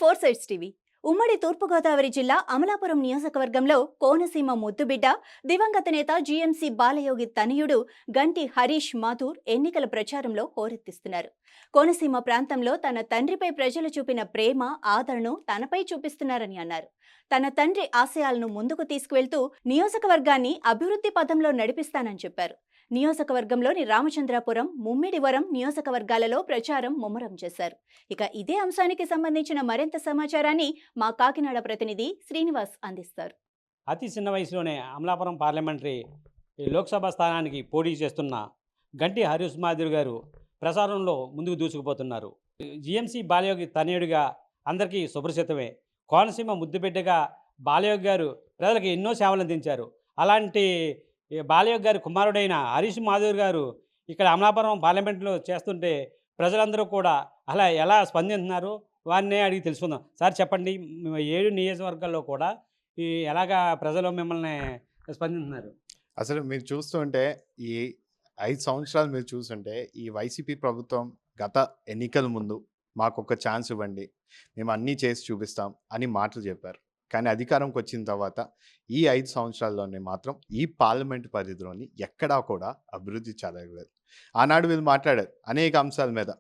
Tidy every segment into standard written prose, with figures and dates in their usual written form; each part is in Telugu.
ఫోర్ సైడ్స్ టీవీ ఉమ్మడి తూర్పుగోదావరి జిల్లా అమలాపురం నియోజకవర్గంలో కోనసీమ ముద్దుబిడ్డ దివంగత నేత జీఎంసీ బాలయోగి తనయుడు గంటి హరీష్ మాథూర్ ఎన్నికల ప్రచారంలో హోరెత్తిస్తున్నారు. కోనసీమ ప్రాంతంలో తన తండ్రిపై ప్రజలు చూపిన ప్రేమ ఆదరణను తనపై చూపిస్తున్నారని అన్నారు. తన తండ్రి ఆశయాలను ముందుకు తీసుకువెళ్తూ నియోజకవర్గాన్ని అభివృద్ధి పథంలో నడిపిస్తానని చెప్పారు. నియోజకవర్గంలోని రామచంద్రాపురం, ముమ్మిడివరం నియోజకవర్గాలలో ప్రచారం ముమ్మరం చేశారు. ఇక ఇదే అంశానికి సంబంధించిన మరింత సమాచారాన్ని మా కాకినాడ ప్రతినిధి శ్రీనివాస్ అందిస్తారు. అతి చిన్న వయసులోనే అమలాపురం పార్లమెంటరీ లోక్సభ స్థానానికి పోటీ చేస్తున్న గంటి హరీష్ మాథూర్ గారు ప్రచారంలో ముందుకు దూసుకుపోతున్నారు. జీఎంసీ బాలయోగి తనయుడిగా అందరికీ సుపరిచితమే. కోనసీమ ముద్దుబిడ్డగా బాలయోగి గారు ప్రజలకు ఎన్నో సేవలు అందించారు. అలాంటి బాలయోగి గారి కుమారుడైన హరీష్ మాథూర్ గారు ఇక్కడ అమలాపురం పార్లమెంట్లో చేస్తుంటే ప్రజలందరూ కూడా అలా ఎలా స్పందిస్తున్నారు వారినే అడిగి తెలుసుకుందాం. సార్ చెప్పండి, 7 నియోజకవర్గాల్లో కూడా ఎలాగా ప్రజలు మిమ్మల్ని స్పందిస్తున్నారు? అసలు మీరు చూస్తుంటే ఈ 5 సంవత్సరాలు మీరు చూస్తుంటే ఈ వైసీపీ ప్రభుత్వం గత ఎన్నికల ముందు మాకొక ఛాన్స్ ఇవ్వండి, మేము అన్నీ చేసి చూపిస్తాం అని మాటలు చెప్పారు. కానీ అధికారంకి వచ్చిన తర్వాత ఈ 5 సంవత్సరాల్లోనే మాత్రం ఈ పార్లమెంట్ పరిధిలోని ఎక్కడా కూడా అభివృద్ధి జరగలేదు. ఆనాడు వీళ్ళు మాట్లాడారు అనేక అంశాల మీద.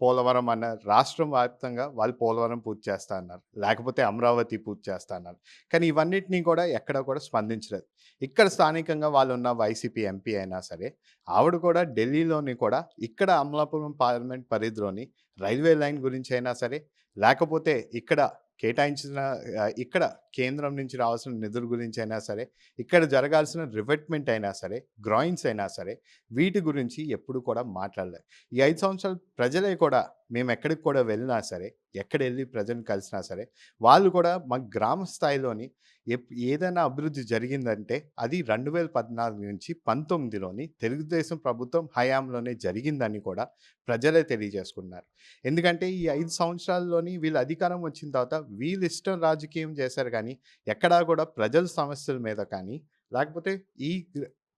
పోలవరం అన్నారు, రాష్ట్రం వ్యాప్తంగా వాళ్ళు పోలవరం పూర్తి చేస్తా అన్నారు, లేకపోతే అమరావతి పూర్తి చేస్తా అన్నారు. కానీ ఇవన్నిటినీ కూడా ఎక్కడా కూడా స్పందించలేదు. ఇక్కడ స్థానికంగా వాళ్ళు ఉన్న వైసీపీ ఎంపీ అయినా సరే ఆవిడ కూడా ఢిల్లీలోని కూడా ఇక్కడ అమలాపురం పార్లమెంట్ పరిధిలోని రైల్వే లైన్ గురించి అయినా సరే, లేకపోతే ఇక్కడ కేటాయించిన ఇక్కడ కేంద్రం నుంచి రావాల్సిన నిధుల గురించి అయినా సరే, ఇక్కడ జరగాల్సిన రివెట్మెంట్ అయినా సరే, గ్రాయింగ్స్ అయినా సరే, వీటి గురించి ఎప్పుడు కూడా మాట్లాడలేదు. ఈ 5 సంవత్సరాలు ప్రజలే కూడా మేము ఎక్కడికి కూడా వెళ్ళినా సరే, ఎక్కడ వెళ్ళి ప్రజలను కలిసినా సరే, వాళ్ళు కూడా మా గ్రామ స్థాయిలోని ఏదైనా అభివృద్ధి జరిగిందంటే అది 2014 నుంచి 19లోని తెలుగుదేశం ప్రభుత్వం హయాంలోనే జరిగిందని కూడా ప్రజలే తెలియజేసుకున్నారు. ఎందుకంటే ఈ 5 సంవత్సరాల్లోని వీళ్ళు అధికారం వచ్చిన తర్వాత వీళ్ళు ఇష్టం రాజకీయం చేశారు. కానీ ఎక్కడా కూడా ప్రజల సమస్యల మీద కానీ, లేకపోతే ఈ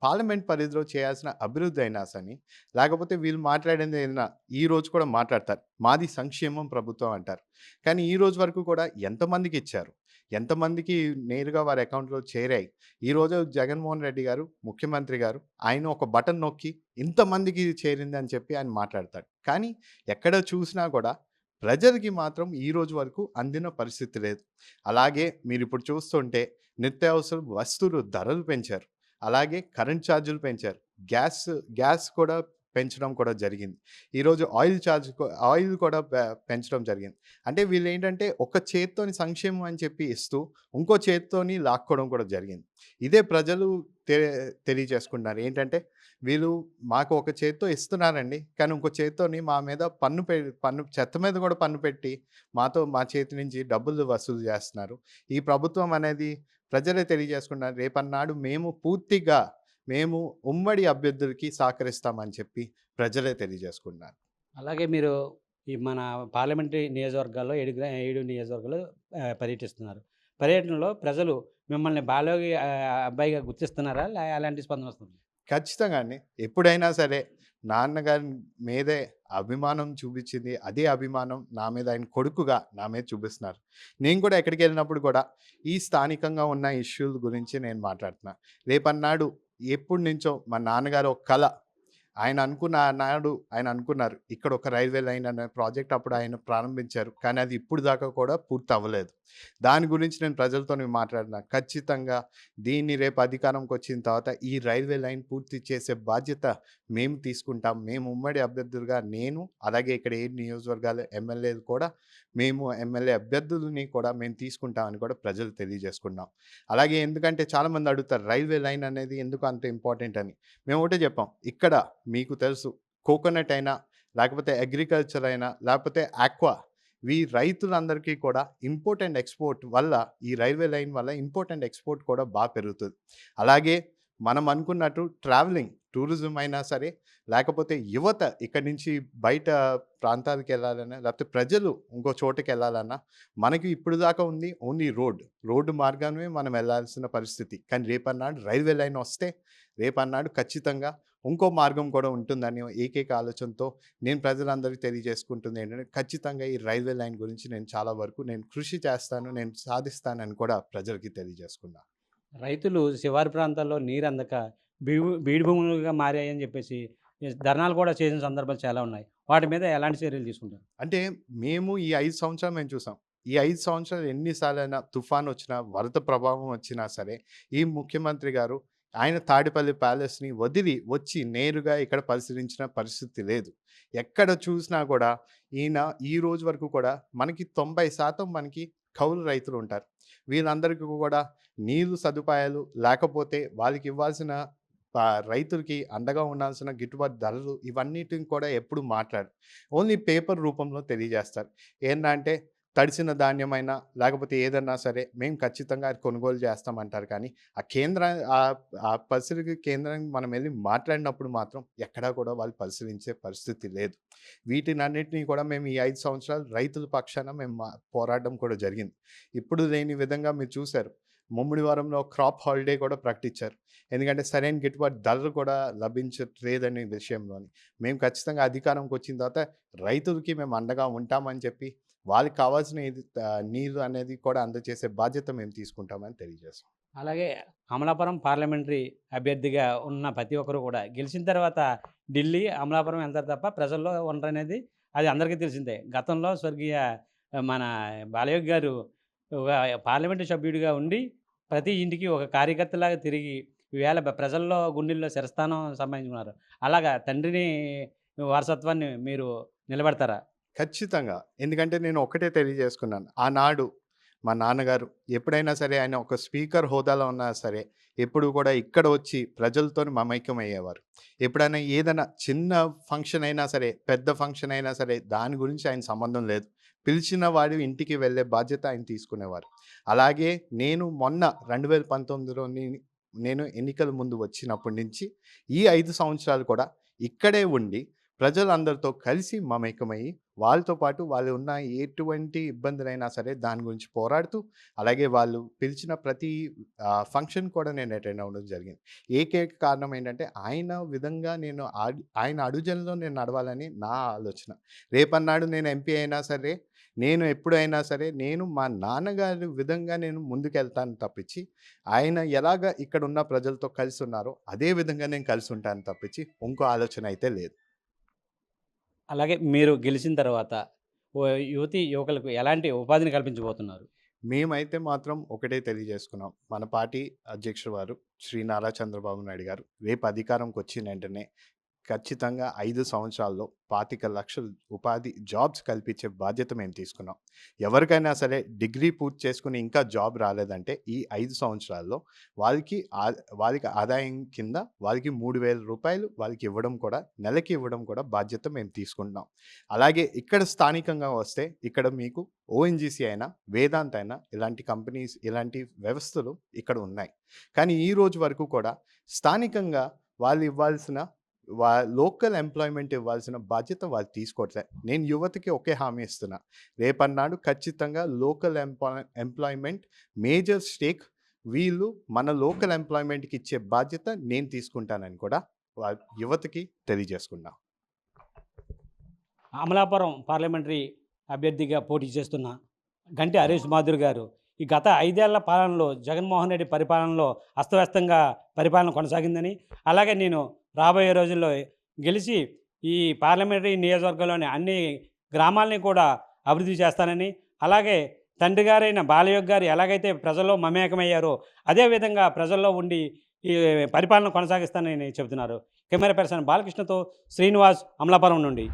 పార్లమెంట్ పరిధిలో చేయాల్సిన అభివృద్ధి అయినా సరే, లేకపోతే వీళ్ళు మాట్లాడేది ఏదైనా ఈ రోజు కూడా మాట్లాడతారు, మాది సంక్షేమం ప్రభుత్వం అంటారు. కానీ ఈ రోజు వరకు కూడా ఎంతమందికి ఇచ్చారు, ఎంతమందికి నేరుగా వారి అకౌంట్లో చేరాయి? ఈరోజు జగన్మోహన్ రెడ్డి గారు ముఖ్యమంత్రి గారు ఆయన ఒక బటన్ నొక్కి ఇంతమందికి చేరింది అని చెప్పి ఆయన మాట్లాడతాడు. కానీ ఎక్కడ చూసినా కూడా ప్రజలకి మాత్రం ఈ రోజు వరకు అందిన పరిస్థితి లేదు. అలాగే మీరు ఇప్పుడు చూస్తుంటే నిత్యావసర వస్తువులు ధరలు పెంచారు, అలాగే కరెంట్ ఛార్జీలు పెంచారు, గ్యాస్ కూడా పెంచడం కూడా జరిగింది. ఈరోజు ఆయిల్ కూడా పెంచడం జరిగింది. అంటే వీళ్ళు ఏంటంటే ఒక చేత్తోని సంక్షేమం అని చెప్పి ఇస్తూ ఇంకో చేత్తోని లాక్కోవడం కూడా జరిగింది. ఇదే ప్రజలు తెలియజేసుకుంటున్నారు. ఏంటంటే వీళ్ళు మాకు ఒక చేత్తో ఇస్తున్నారండి, కానీ ఇంకో చేత్తోని మా మీద పన్ను చెత్త మీద కూడా పన్ను పెట్టి మా చేతి నుంచి డబ్బులు వసూలు చేస్తున్నారు. ఈ ప్రభుత్వం అనేది ప్రజలే తెలియజేసుకున్నారు. రేపన్నాడు మేము ఉమ్మడి అభ్యర్థులకి సహకరిస్తామని చెప్పి ప్రజలే తెలియజేసుకున్నారు. అలాగే మీరు ఈ మన పార్లమెంటరీ నియోజకవర్గాల్లో 7 నియోజకవర్గాలు పర్యటిస్తున్నారు. పర్యటనలో ప్రజలు మిమ్మల్ని బాలయోగి అబ్బాయిగా గుర్తిస్తున్నారా? అలాంటి స్పందన వస్తుంది? ఖచ్చితంగా అండి. ఎప్పుడైనా సరే నాన్నగారి మీదే అభిమానం చూపించింది, అదే అభిమానం నా మీద ఆయన కొడుకుగా నా మీద చూపిస్తున్నారు. నేను కూడా ఎక్కడికి వెళ్ళినప్పుడు కూడా ఈ స్థానికంగా ఉన్న ఇష్యూల గురించి నేను మాట్లాడుతున్నా. రేపన్నాడు ఎప్పటి నుంచో మా నాన్నగారు ఒక కళ, ఆయన అనుకున్నారు ఇక్కడ ఒక రైల్వే లైన్ అనే ప్రాజెక్ట్ అప్పుడు ఆయన ప్రారంభించారు. కానీ అది ఇప్పుడు దాకా కూడా పూర్తి అవ్వలేదు. దాని గురించి నేను ప్రజలతో మాట్లాడినా. ఖచ్చితంగా దీన్ని రేపు అధికారంకి వచ్చిన తర్వాత ఈ రైల్వే లైన్ పూర్తి చేసే బాధ్యత మేము తీసుకుంటాం. మేము ఉమ్మడి అభ్యర్థులుగా అలాగే ఇక్కడ 7 నియోజకవర్గాల ఎమ్మెల్యేలు కూడా ఎమ్మెల్యే అభ్యర్థులని కూడా మేము తీసుకుంటామని కూడా ప్రజలు తెలియజేసుకున్నాం. అలాగే ఎందుకంటే చాలామంది అడుగుతారు రైల్వే లైన్ అనేది ఎందుకు అంత ఇంపార్టెంట్ అని. మేము ఒకటే చెప్పాం, ఇక్కడ మీకు తెలుసు కోకోనట్ అయినా, లేకపోతే అగ్రికల్చర్ అయినా, లేకపోతే ఆక్వా, రైతులందరికీ కూడా ఇంపోర్ట్ అండ్ ఎక్స్పోర్ట్ వల్ల ఈ రైల్వే లైన్ వల్ల ఇంపోర్ట్ అండ్ ఎక్స్పోర్ట్ కూడా బాగా పెరుగుతుంది. అలాగే మనం అనుకున్నట్టు టూరిజం అయినా సరే, లేకపోతే యువత ఇక్కడి నుంచి బయట ప్రాంతాలకు వెళ్ళాలన్నా, లేకపోతే ప్రజలు ఇంకో చోటుకి వెళ్ళాలన్నా మనకి ఇప్పుడు దాకా ఉంది ఓన్లీ రోడ్డు మార్గానే మనం వెళ్ళాల్సిన పరిస్థితి. కానీ రేపన్నాడు రైల్వే లైన్ వస్తే రేపన్నాడు ఖచ్చితంగా ఇంకో మార్గం కూడా ఉంటుందని ఏకైక ఆలోచనతో నేను ప్రజలందరికీ తెలియజేసుకుంటుంది ఏంటంటే, ఖచ్చితంగా ఈ రైల్వే లైన్ గురించి నేను చాలా వరకు నేను కృషి చేస్తాను, నేను సాధిస్తానని కూడా ప్రజలకి తెలియజేసుకున్నా. రైతులు శివారు ప్రాంతాల్లో నీరు అందక బీడు భూములుగా మారాయని చెప్పేసి ధర్నాలు కూడా చేసిన సందర్భాలు చాలా ఉన్నాయి. వాటి మీద ఎలాంటి చర్యలు తీసుకుంటారు? అంటే మేము ఈ 5 సంవత్సరాలు మేము చూసాం. ఈ 5 సంవత్సరాలు ఎన్ని సార్లైనా తుఫాన్ వచ్చినా, వరద ప్రభావం వచ్చినా సరే, ఈ ముఖ్యమంత్రి గారు ఆయన తాడేపల్లి ప్యాలెస్‌ని వదిలి వచ్చి నేరుగా ఇక్కడ పరిశీలించిన పరిస్థితి లేదు. ఎక్కడ చూసినా కూడా ఈయన ఈ రోజు వరకు కూడా మనకి 90% మనకి కౌలు రైతులు ఉంటారు. వీళ్ళందరికీ కూడా నీళ్ళు సదుపాయాలు లేకపోతే వాళ్ళకి ఇవ్వాల్సిన రైతులకి అండగా ఉండాల్సిన గిట్టుబాటు ధరలు ఇవన్నిటిని కూడా ఎప్పుడు మాట్లాడరు. ఓన్లీ పేపర్ రూపంలో తెలియజేస్తారు. ఏంటంటే తడిసిన ధాన్యమైనా లేకపోతే ఏదన్నా సరే మేము ఖచ్చితంగా అది కొనుగోలు చేస్తామంటారు. కానీ ఆ పరిస్థితికి కేంద్రానికి మనం వెళ్ళి మాట్లాడినప్పుడు మాత్రం ఎక్కడా కూడా వాళ్ళు పరిశీలించే పరిస్థితి లేదు. వీటినన్నిటినీ కూడా మేము ఈ 5 సంవత్సరాలు రైతుల పక్షాన మేము పోరాడడం కూడా జరిగింది. ఇప్పుడు లేని విధంగా మీరు చూశారు. ముమ్మిడివరంలో క్రాప్ హాలిడే కూడా ప్రకటించారు. ఎందుకంటే సరైన గిట్టుబాటు ధరలు కూడా లభించట్లేదనే విషయంలోని మేము ఖచ్చితంగా అధికారంకి వచ్చిన తర్వాత రైతులకి మేము అండగా ఉంటామని చెప్పి వాళ్ళకి కావాల్సిన నీరు అనేది కూడా అందజేసే బాధ్యత మేము తీసుకుంటామని తెలియజేస్తాం. అలాగే అమలాపురం పార్లమెంటరీ అభ్యర్థిగా ఉన్న ప్రతి ఒక్కరు కూడా గెలిచిన తర్వాత ఢిల్లీ, అమలాపురం వెళ్తారు తప్ప ప్రజల్లో ఉండరనేది అది అందరికీ తెలిసిందే. గతంలో స్వర్గీయ మన బాలయోగి గారు ఒక పార్లమెంటు సభ్యుడిగా ఉండి ప్రతి ఇంటికి ఒక కార్యకర్తలాగా తిరిగి ఈవేళ ప్రజల్లో గుండెల్లో చిరస్థానం సంపాదించుకున్నారు. అలాగా తండ్రిని వారసత్వాన్ని మీరు నిలబెడతారా? ఖచ్చితంగా. ఎందుకంటే నేను ఒకటే తెలియజేసుకున్నాను. ఆనాడు మా నాన్నగారు ఎప్పుడైనా సరే ఆయన ఒక స్పీకర్ హోదాలో ఉన్నా సరే ఎప్పుడు కూడా ఇక్కడ వచ్చి ప్రజలతోని మమైక్యమయ్యేవారు. ఎప్పుడైనా ఏదైనా చిన్న ఫంక్షన్ అయినా సరే, పెద్ద ఫంక్షన్ అయినా సరే దాని గురించి ఆయన సంబంధం లేదు. పిలిచిన వాడి ఇంటికి వెళ్ళే బాధ్యత ఆయన తీసుకునేవారు. అలాగే నేను మొన్న 2019లో నేను ఎన్నికల ముందు వచ్చినప్పటి నుంచి ఈ 5 సంవత్సరాలు కూడా ఇక్కడే ఉండి ప్రజలందరితో కలిసి మమేకమయ్యి వాళ్ళతో పాటు వాళ్ళు ఉన్న ఎటువంటి ఇబ్బందులైనా సరే దాని గురించి పోరాడుతూ, అలాగే వాళ్ళు పిలిచిన ప్రతి ఫంక్షన్ కూడా నేను అటెండ్ అవ్వడం జరిగింది. ఏకైక కారణం ఏంటంటే ఆయన అడుగుజాడల్లో నేను నడవాలని నా ఆలోచన. రేపన్నాడు నేను ఎంపీ అయినా సరే, నేను ఎప్పుడైనా సరే నేను మా నాన్నగారి విధంగా నేను ముందుకెళ్తాను తప్పించి, ఆయన ఎలాగ ఇక్కడున్న ప్రజలతో కలిసి ఉన్నారో అదే విధంగా నేను కలిసి ఉంటాను తప్పించి ఇంకో ఆలోచన అయితే లేదు. అలాగే మీరు గెలిచిన తర్వాత యువకులకు ఎలాంటి ఉపాధిని కల్పించబోతున్నారు? మేమైతే మాత్రం ఒకటే తెలియజేసుకున్నాం. మన పార్టీ అధ్యక్షుడు వారు శ్రీ నారా చంద్రబాబు నాయుడు గారు రేపు అధికారంకి వచ్చిన వెంటనే ఖచ్చితంగా 5 సంవత్సరాల్లో 25,00,000 ఉపాధి జాబ్స్ కల్పించే బాధ్యత మేము తీసుకున్నాం. ఎవరికైనా సరే డిగ్రీ పూర్తి చేసుకుని ఇంకా జాబ్ రాలేదంటే ఈ 5 సంవత్సరాల్లో వాళ్ళకి ఆదాయం కింద వాళ్ళకి 3,000 రూపాయలు వాళ్ళకి ఇవ్వడం కూడా, నెలకి ఇవ్వడం కూడా బాధ్యత మేము తీసుకుంటున్నాం. అలాగే ఇక్కడ స్థానికంగా వస్తే ఇక్కడ మీకు ఓఎన్జీసీ అయినా, వేదాంత్ అయినా ఇలాంటి కంపెనీస్, ఇలాంటి వ్యవస్థలు ఇక్కడ ఉన్నాయి. కానీ ఈ రోజు వరకు కూడా స్థానికంగా వాళ్ళు ఇవ్వాల్సిన లోకల్ ఎంప్లాయ్మెంట్ ఇవ్వాల్సిన బాధ్యత వాళ్ళు తీసుకోవట్లే. నేను యువతకి ఒకే హామీ ఇస్తున్నా. రేపన్నాడు ఖచ్చితంగా లోకల్ ఎంప్లాయ్మెంట్ మేజర్ స్టేక్ వీళ్ళు మన లోకల్ ఎంప్లాయ్మెంట్కి ఇచ్చే బాధ్యత నేను తీసుకుంటానని కూడా యువతకి తెలియజేసుకున్నా. అమలాపురం పార్లమెంటరీ అభ్యర్థిగా పోటీ చేస్తున్న గంటి హరీష్ మాథూర్ గారు ఈ గత 5 ఏళ్ల పాలనలో జగన్మోహన్ రెడ్డి పరిపాలనలో అస్తవ్యస్తంగా పరిపాలన కొనసాగిందని, అలాగే నేను రాబోయే రోజుల్లో గెలిచి ఈ పార్లమెంటరీ నియోజకవర్గంలోని అన్ని గ్రామాలని కూడా అభివృద్ధి చేస్తానని, అలాగే తండ్రి గారైన బాలయోగి గారు ఎలాగైతే ప్రజల్లో మమేకమయ్యారో అదేవిధంగా ప్రజల్లో ఉండి ఈ పరిపాలన కొనసాగిస్తానని చెబుతున్నారు. కెమెరా పర్సన్ బాలకృష్ణతో శ్రీనివాస్, అమలాపురం నుండి.